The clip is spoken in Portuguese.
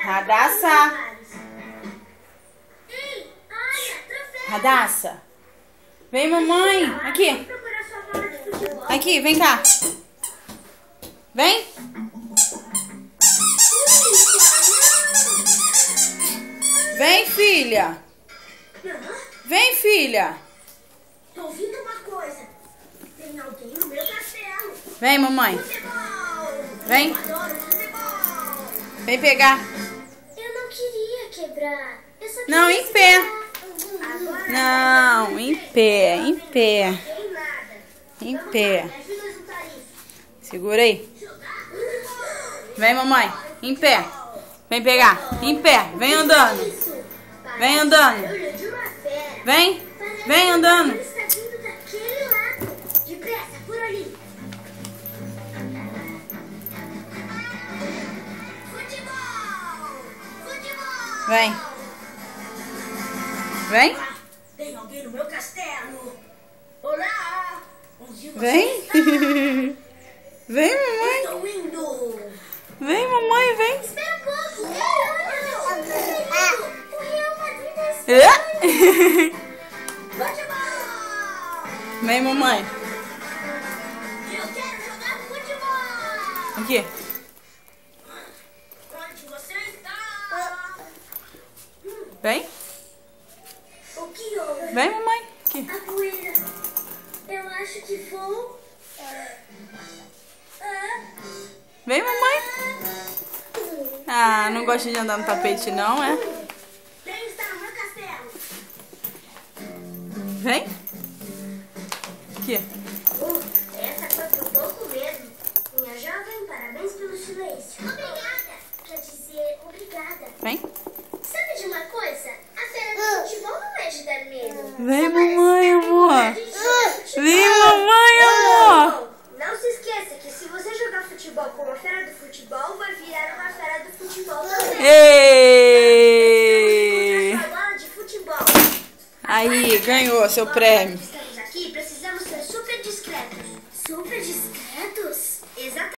Radassa. Radassa. Vem, mamãe. Aqui. Aqui, vem cá. Vem. Vem, filha. Vem, filha. Tô ouvindo uma coisa. Tem alguém no meu castelo. Vem, mamãe. Futebol. Vem. Eu adoro futebol. Vem pegar. Eu não queria quebrar. Eu só queria Não, em pé. Agora, Não, em pé, em pé. tem nada. Em pé. Me ajuda a juntar isso. Segura aí. Vem, mamãe. Em pé. Vem pegar. Em pé. Vem andando. Isso. Vem andando. Barulho de uma fera. Vem. Parece Vem andando. que ele está vindo daquele lado. Depressa, por ali. Futebol! Futebol! Vem. Vem. Tem alguém no meu castelo? Olá! Onde você Vem. está? Vem, mamãe. Estou indo! Vem, mamãe, vem. Espera um pouco! Ei, olha! O Real Madrid da É. Futebol! Vem, mamãe. Eu quero jogar futebol! Aqui. Onde você está? Vem. O que houve? Vem, mamãe. Aqui. A poeira. Eu acho que vou. Vem, mamãe. Ah, não gosta de andar no tapete, não, é? Quem está no meu castelo? Vem. Aqui. Essa foi por pouco mesmo. Minha jovem, parabéns pelo silêncio. Obrigada. Quer dizer, obrigada. Vem. Sabe de uma coisa? A feira do futebol não é de dar medo. Vem, mamãe, amor. A gente joga futebol. Vem, mamãe, amor. Não se esqueça que se você jogar futebol com a fera do futebol, vai virar uma fera do futebol também. Ei. Encontrar sua bola de futebol. Aí, ganhou seu prêmio.